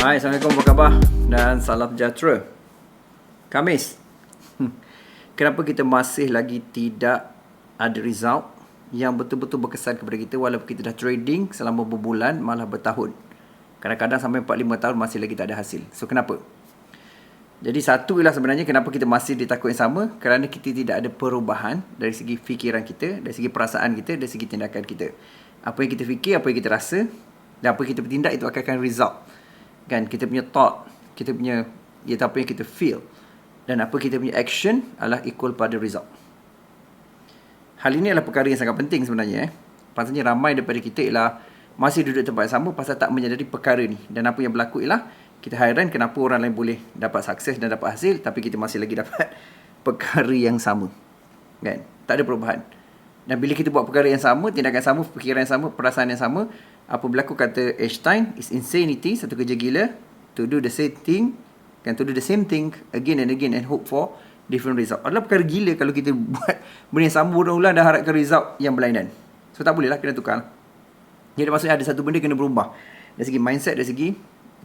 Hai, Assalamualaikum, apa khabar? Dan salam sejahtera. Khamis. Kenapa kita masih lagi tidak ada result yang betul-betul berkesan kepada kita walaupun kita dah trading selama berbulan, malah bertahun. Kadang-kadang sampai 4-5 tahun masih lagi tak ada hasil. So, kenapa? Jadi satu ialah sebenarnya kenapa kita masih di takut yang sama, kerana kita tidak ada perubahan dari segi fikiran kita, dari segi perasaan kita, dari segi tindakan kita. Apa yang kita fikir, apa yang kita rasa, dan apa yang kita bertindak itu akan result. Kan, kita punya thought, kita punya, iaitu apa yang kita feel, dan apa kita punya action adalah equal pada result. Hal ini adalah perkara yang sangat penting sebenarnya. Pasalnya ramai daripada kita ialah masih duduk tempat yang sama pasal tak menyadari perkara ni. Dan apa yang berlaku ialah kita hairan kenapa orang lain boleh dapat sukses dan dapat hasil, tapi kita masih lagi dapat perkara yang sama. Kan? Tak ada perubahan. Dan bila kita buat perkara yang sama, tindakan sama, fikiran yang sama, perasaan yang sama, apa berlaku kata Einstein, is insanity, satu kerja gila, to do the same thing, kan, to do the same thing again and again and hope for different result. Adalah perkara gila kalau kita buat benda yang sama berulang-ulang dan harapkan result yang berlainan. So tak boleh lah, kena tukar. Jadi maksudnya ada satu benda kena berubah. Dari segi mindset, dari segi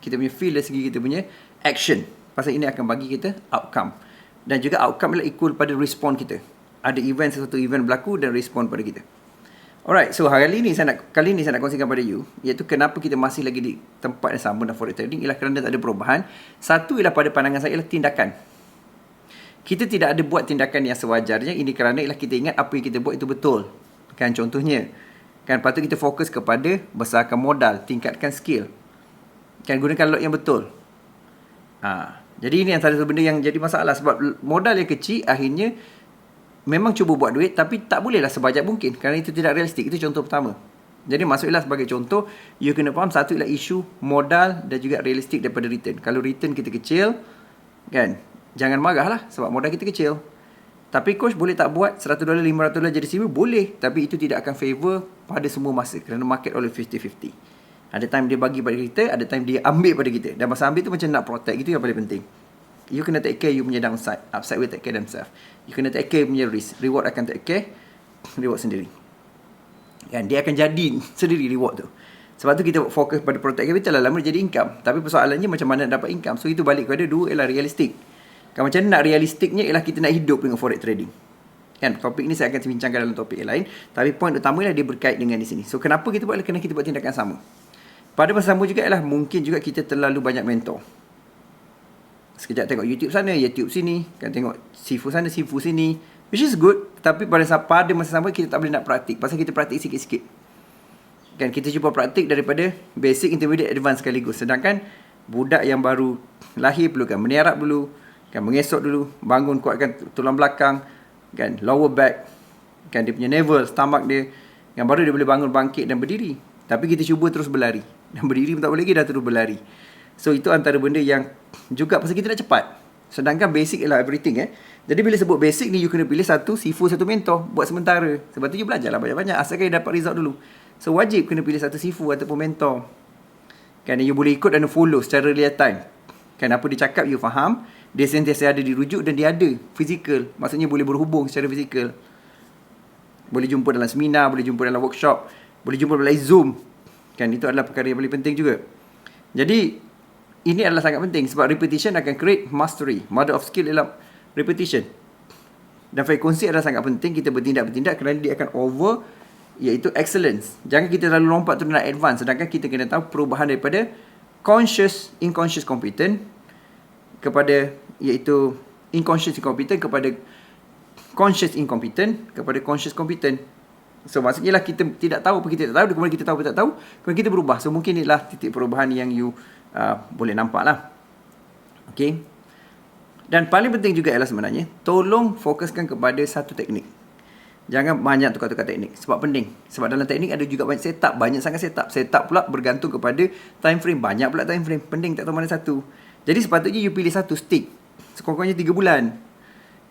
kita punya feel, dari segi kita punya action. Pasal ini akan bagi kita outcome. Dan juga outcome adalah equal pada respon kita. Ada sesuatu event berlaku dan respon pada kita. Alright, so kali ni saya nak kongsikan pada you, iaitu kenapa kita masih lagi di tempat yang sama dalam forex trading ialah kerana tak ada perubahan. Satu ialah pada pandangan saya ialah tindakan. Kita tidak ada buat tindakan yang sewajarnya. Ini kerana ialah kita ingat apa yang kita buat itu betul. Kan, contohnya, kan patut kita fokus kepada besarkan modal, tingkatkan skill. Kan, gunakan lot yang betul. Jadi ini antara satu benda yang jadi masalah. Sebab modal yang kecil akhirnya memang cuba buat duit, tapi tak bolehlah sebanyak mungkin kerana itu tidak realistik. Itu contoh pertama. Jadi maksudnya sebagai contoh, you kena faham satu ialah isu modal dan juga realistik daripada return. Kalau return kita kecil, kan, jangan marahlah sebab modal kita kecil. Tapi coach boleh tak buat $100, $500 jadi $1,000? Boleh. Tapi itu tidak akan favor pada semua masa kerana market always 50-50. Ada time dia bagi pada kita, ada time dia ambil pada kita. Dan masa ambil tu macam nak protect. Itu yang paling penting. You kena take care you punya downside. Upside will take care themselves. You kena take care you punya risk. Reward akan take care reward sendiri. Kan, dia akan jadi sendiri reward tu. Sebab tu kita fokus pada protect capital lah, lama jadi income. Tapi persoalannya macam mana nak dapat income. So itu balik kepada dua ialah realistik. Kan, macam nak realistiknya ialah kita nak hidup dengan forex trading. Kan, topik ni saya akan bincangkan dalam topik yang lain. Tapi point utama ialah dia berkait dengan di sini. So kenapa kita buat? Kerana kita buat tindakan sama. Pada masa sama juga ialah mungkin juga kita terlalu banyak mentor. Sekejap tengok YouTube sana, YouTube sini, kan, tengok sifu sana, sifu sini, which is good. Tapi pada masa sama kita tak boleh nak praktik. Pasal kita praktik sikit-sikit. Kan, kita cuba praktik daripada basic, intermediate, advance sekaligus. Sedangkan budak yang baru lahir perlukan meniarap dulu, kan, mengesok dulu, bangun kuatkan tulang belakang, kan, lower back, kan, dia punya navel, stomach dia, yang baru dia boleh bangun, bangkit dan berdiri. Tapi kita cuba terus berlari. Dan berdiri pun tak boleh lagi, dah terus berlari. So itu antara benda yang juga pasal kita nak cepat. Sedangkan basic ialah everything. Jadi bila sebut basic ni, you kena pilih satu sifu, satu mentor buat sementara. Sebab tu you belajarlah banyak-banyak asalkan you dapat result dulu. So wajib kena pilih satu sifu ataupun mentor. Kan, you boleh ikut dan follow secara real time. Kan, apa dia cakap you faham. Dia sentiasa ada dirujuk dan dia ada physical. Maksudnya boleh berhubung secara physical. Boleh jumpa dalam seminar, boleh jumpa dalam workshop, boleh jumpa dalam Zoom. Kan, itu adalah perkara yang paling penting juga. Jadi ini adalah sangat penting sebab repetition akan create mastery. Mother of skill ialah repetition. Dan frekuensi adalah sangat penting. Kita bertindak-bertindak kerana dia akan over, iaitu excellence. Jangan kita terlalu lompat tu nak advance. Sedangkan kita kena tahu perubahan daripada conscious, inconscious competent kepada, iaitu inconscious incompetent kepada conscious incompetent kepada conscious competent. So maksudnya lah kita tidak tahu apa kita tak tahu, kemudian kita tahu apa tak tahu, kemudian kita berubah. So mungkin inilah titik perubahan yang you boleh nampak lah. Okay. Dan paling penting juga ialah sebenarnya, tolong fokuskan kepada satu teknik. Jangan banyak tukar-tukar teknik. Sebab penting. Sebab dalam teknik ada juga banyak setup. Banyak sangat setup. Setup pula bergantung kepada time frame. Banyak pula time frame. Penting tak tahu mana satu. Jadi sepatutnya you pilih satu stick. Sekurang-kurangnya 3 bulan.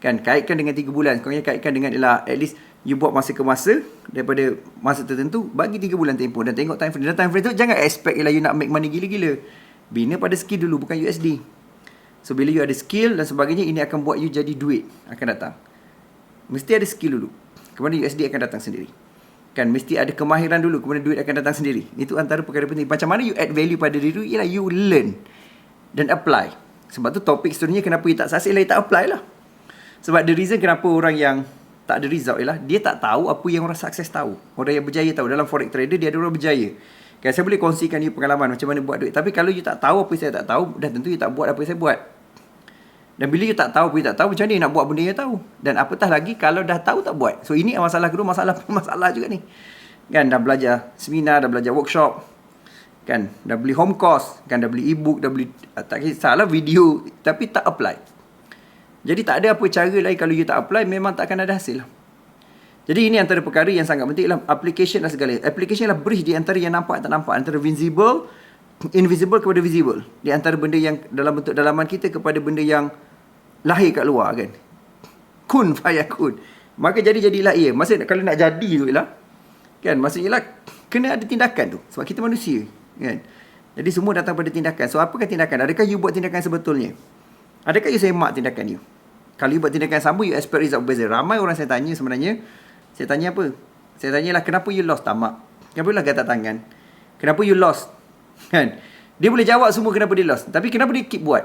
Kan, kaitkan dengan 3 bulan. Sekurang-kurangnya kaitkan dengan ialah at least you buat masa ke masa. Daripada masa tertentu, bagi 3 bulan tempoh. Dan tengok time frame. Dan time frame tu jangan expect ialah you nak make money gila-gila. Bina pada skill dulu, bukan USD. So bila you ada skill dan sebagainya, ini akan buat you jadi duit akan datang. Mesti ada skill dulu, kemudian USD akan datang sendiri. Kan, mesti ada kemahiran dulu, kemudian duit akan datang sendiri. Itu antara perkara penting. Macam mana you add value pada diri, ialah you learn. dan apply. Sebab tu topik seterusnya kenapa you tak sukses lah, you tak apply lah. Sebab the reason kenapa orang yang tak ada result ialah dia tak tahu apa yang orang sukses tahu. Orang yang berjaya tahu. Dalam forex trader dia ada orang berjaya. Kan saya boleh kongsikan you pengalaman macam mana buat duit. Tapi kalau you tak tahu apa yang saya tak tahu, dan tentu you tak buat apa yang saya buat. Dan bila you tak tahu apa you tak tahu, macam mana you nak buat benda yang tahu? Dan apatah lagi kalau dah tahu tak buat. So ini masalah kedua, masalah juga ni. Kan dah belajar seminar, dah belajar workshop, kan dah beli home course, kan dah beli e-book, dah beli tak kisahlah video, tapi tak apply. Jadi tak ada apa cara lain kalau you tak apply, memang tak akan ada hasil lah. Jadi ini antara perkara yang sangat penting lah. Application lah segala. Application lah bridge di antara yang nampak dan tak nampak, antara invisible kepada visible, di antara benda yang dalam bentuk dalaman kita kepada benda yang lahir kat luar, kan. Kun fayakun. Maka jadilah ia. Maksudnya kalau nak jadi tu lah, kan, maksudnya lah kena ada tindakan tu. Sebab kita manusia, kan. Jadi semua datang pada tindakan. So apakah tindakan? Adakah you buat tindakan sebetulnya? Adakah you semak tindakan you? Kalau you buat tindakan sama, you expect result berbeza. Ramai orang saya tanya sebenarnya. Saya tanya apa? Saya tanyalah kenapa you lost tamak? Kenapa you gatal tangan? Kenapa you lost? Kan? Dia boleh jawab semua kenapa dia lost. Tapi kenapa dia keep buat?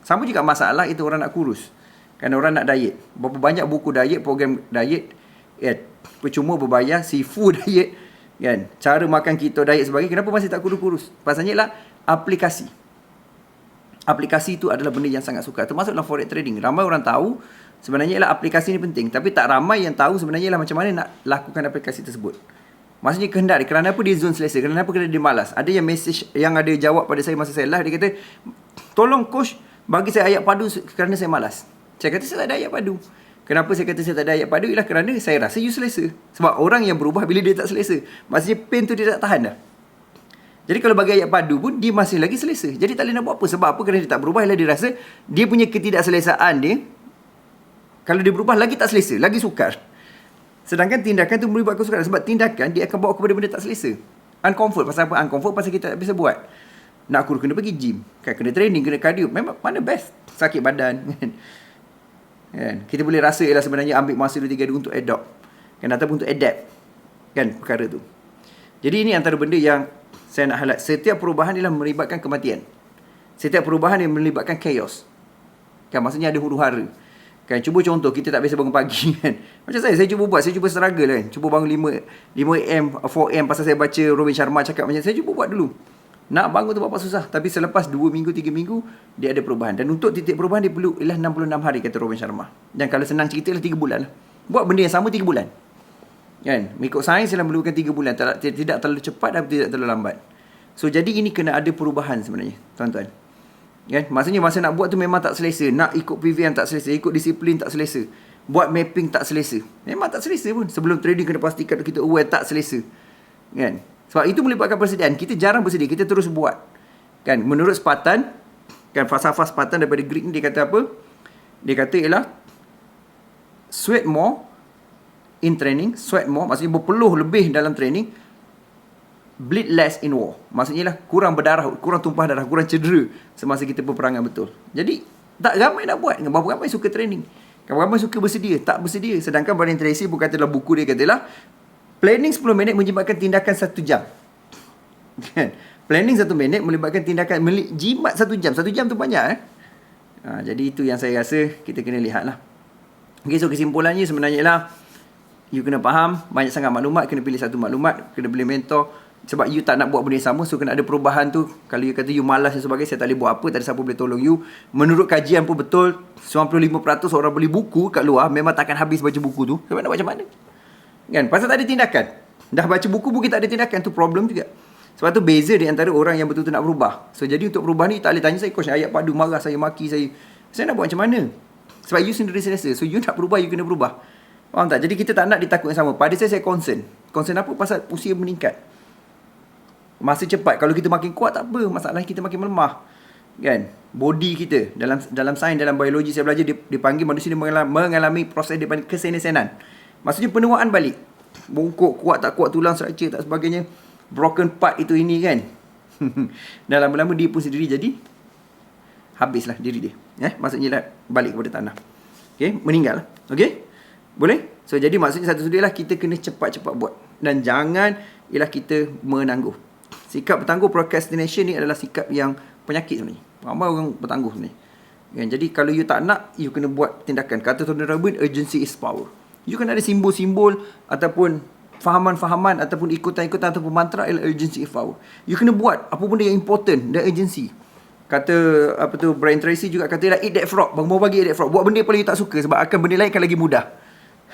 Sama juga masalah itu orang nak kurus. Kan orang nak diet. Berapa banyak buku diet, program diet, percuma berbayar, seafood diet, kan, cara makan keto diet sebagainya, kenapa masih tak kurus-kurus? Pasalnya lah aplikasi. Aplikasi itu adalah benda yang sangat sukar. Termasuk dalam forex trading. Ramai orang tahu sebenarnya lah aplikasi ni penting, tapi tak ramai yang tahu sebenarnya lah macam mana nak lakukan aplikasi tersebut. Maksudnya kehendak dia, kerana apa dia zone selesa, kerana apa kerana dia malas. Ada yang message yang ada jawab pada saya masa saya live, dia kata, tolong coach bagi saya ayat padu kerana saya malas. Saya kata saya tak ada ayat padu. Kenapa saya kata saya tak ada ayat padu? Ialah kerana saya rasa you selesa. Sebab orang yang berubah bila dia tak selesa, maksudnya pain tu dia tak tahan dah. Jadi kalau bagi ayat padu pun dia masih lagi selesa. Jadi tak boleh nak buat apa. Sebab apa? Kerana dia tak berubah, ialah dia rasa dia punya ketidakselesaan dia, kalau dia berubah lagi tak selesa, lagi sukar. Sedangkan tindakan tu melibatkan kesukaran. Sebab tindakan dia akan bawa kepada benda tak selesa. Uncomfort. Pasal apa? Uncomfort pasal kita tak bisa buat. Nak kurus kena pergi gym, kan, kena training, kena cardio. Memang mana best? Sakit badan, kan. Kita boleh rasa ialah sebenarnya ambil masa 2-3 hari untuk adopt, kan, ataupun untuk adapt, kan, perkara tu. Jadi ini antara benda yang saya nak highlight. Setiap perubahan ialah melibatkan kematian. Setiap perubahan yang melibatkan chaos, kan, maksudnya ada huru-hara. Kan, cuba contoh, kita tak biasa bangun pagi, kan. Macam saya cuba buat, saya cuba struggle, kan. Cuba bangun 5am, 4am pasal saya baca Robin Sharma cakap macam, saya cuba buat dulu. Nak bangun tu berapa susah. Tapi selepas 2 minggu, 3 minggu, dia ada perubahan. Dan untuk titik perubahan, dia perlu ialah 66 hari, kata Robin Sharma. Dan kalau senang cerita, ialah 3 bulan lah. Buat benda yang sama 3 bulan. Kan? Mengikut sains, ialah memerlukan 3 bulan. Tidak terlalu cepat dan tidak terlalu lambat. So, jadi ini kena ada perubahan sebenarnya, tuan-tuan. Kan? Maksudnya, masa nak buat tu memang tak selesa. Nak ikut PVM tak selesa. Ikut disiplin tak selesa. Buat mapping tak selesa. Memang tak selesa pun. Sebelum trading, kena pastikan kita aware tak selesa. Kan? Sebab itu melibatkan persediaan. Kita jarang bersedia, kita terus buat. Kan, menurut Spartan, kan, falsafah Spartan daripada Greek ni, dia kata apa? Dia kata ialah sweat more in training, sweat more, maksudnya berpeluh lebih dalam training, bleed less in war. Maksudnya lah kurang berdarah, kurang tumpah darah, kurang cedera semasa kita berperangan betul. Jadi tak ramai nak buat. Berapa ramai suka training, berapa ramai suka bersedia, tak bersedia. Sedangkan Brian Tracy pun kata dalam buku dia, katalah planning 10 minit menyebabkan tindakan 1 jam. Kan? Planning 1 minit melibatkan tindakan jimat 1 jam. 1 jam tu banyak, jadi itu yang saya rasa kita kena lihat lah. Okay, so kesimpulannya sebenarnya ialah you kena faham banyak sangat maklumat, kena pilih satu maklumat, kena pilih mentor. Sebab you tak nak buat benda yang sama, so kena ada perubahan tu. Kalau you kata you malas dan sebagainya, saya tak boleh buat apa, tak ada siapa boleh tolong you. Menurut kajian pun betul, 95% orang beli buku kat luar memang takkan habis baca buku tu. Sebab nak macam mana? Kan? Pasal tak ada tindakan. Dah baca buku mungkin tak ada tindakan, tu problem juga. Sebab tu beza di antara orang yang betul-betul nak berubah. So jadi untuk perubahan ni tak boleh tanya saya, coach ayat padu marah saya, maki saya nak buat macam mana? Sebab you sendiri selesa. So you nak berubah, you kena berubah. Faham tak? Jadi kita tak nak ditakut yang sama. Pada saya concern. Concern apa? Pasal usia meningkat. Masa cepat. Kalau kita makin kuat tak apa, masalah kita makin melemah. Kan? Body kita dalam sains, dalam biologi saya belajar, dipanggil manusia dia mengalami proses dipanggil kesenesenan. Maksudnya penuaan balik. Bongkok, kuat tak kuat, tulang structure tak sebagainya, broken part itu ini, kan. Dan lama-lama dia pun sendiri jadi habislah diri dia. Maksudnya lah balik kepada tanah. Okay, meninggal. Okay, boleh? So jadi maksudnya satu sudahlah kita kena cepat-cepat buat. Dan jangan ialah kita menangguh. Sikap bertangguh, procrastination ni adalah sikap yang penyakit sebenarnya. Ramai orang bertangguh ni. Kan? Jadi kalau you tak nak, you kena buat tindakan. Kata Tony Robbins, urgency is power. You kena ada simbol-simbol ataupun fahaman-fahaman ataupun ikutan-ikutan ataupun mantra ialah urgency is power. You kena buat apa benda yang important dan urgency. Kata Brian Tracy juga kata lah, eat that frog. Bang mau bagi eat that frog. Buat benda yang paling you tak suka sebab akan benda lain akan lagi mudah.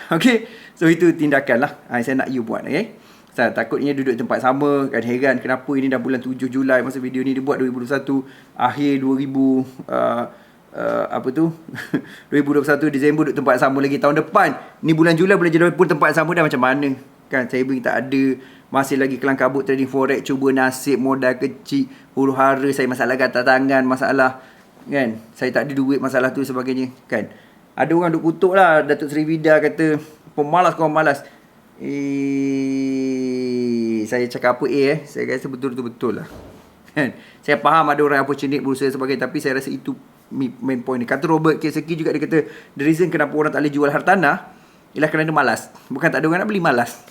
Okay, so itu tindakan lah. Saya nak you buat. Okay, saya takutnya duduk tempat sama kan, heran kenapa ini dah bulan 7 Julai masa video ni dibuat 2021, akhir 2021 Disember duduk tempat sama lagi. Tahun depan ni bulan Julai, bulan Julai pun tempat sama dah, macam mana kan? Saya beri tak ada, masih lagi kelang kabut trading forex, cuba nasib, modal kecil, huru hara, saya masalah gatal tangan, masalah kan, saya tak ada duit, masalah tu sebagainya kan. Ada orang duk kutuk lah Datuk Seri Vida, kata pemalas kau malas. Saya cakap apa saya rasa betul-betul lah kan. Saya faham ada orang opportunity berusaha sebagainya, tapi saya rasa itu main point ni. Kata Robert Kiyosaki juga, dia kata the reason kenapa orang tak boleh jual hartanah ialah kerana malas, bukan tak ada orang nak beli, malas.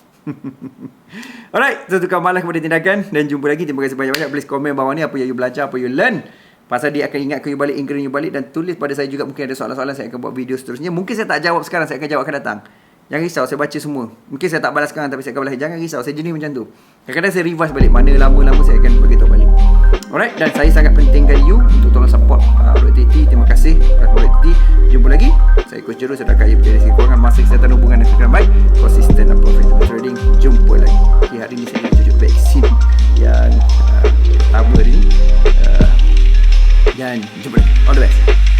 Alright, so tukar malas kepada tindakan. Dan jumpa lagi. Terima kasih banyak-banyak. Please komen bawah ni apa yang you belajar, apa you learn. Pasal dia akan ingatkan you balik, encourage you balik. Dan tulis pada saya juga, mungkin ada soalan-soalan, saya akan buat video seterusnya. Mungkin saya tak jawab sekarang, saya akan jawab akan datang. Jangan risau, saya baca semua. Mungkin saya tak balas sekarang, tapi saya akan balas. Jangan risau, saya jenis macam tu. Kadang-kadang saya revise balik, mana lama-lama saya akan beritahu balik. Alright, dan saya sangat pentingkan you untuk tolong support produktiviti. Terima kasih kepada produktiviti. Jumpa lagi. Saya Coach Jero, saya dah kaya berjaya segi kewangan, masa kesihatan, hubungan dan keselamatan baik, konsisten dan profitable trading. Jumpa lagi. Okay, hari ni saya nak tunjuk vaksin yang pertama hari ni. Dan jumpa lagi. All the best.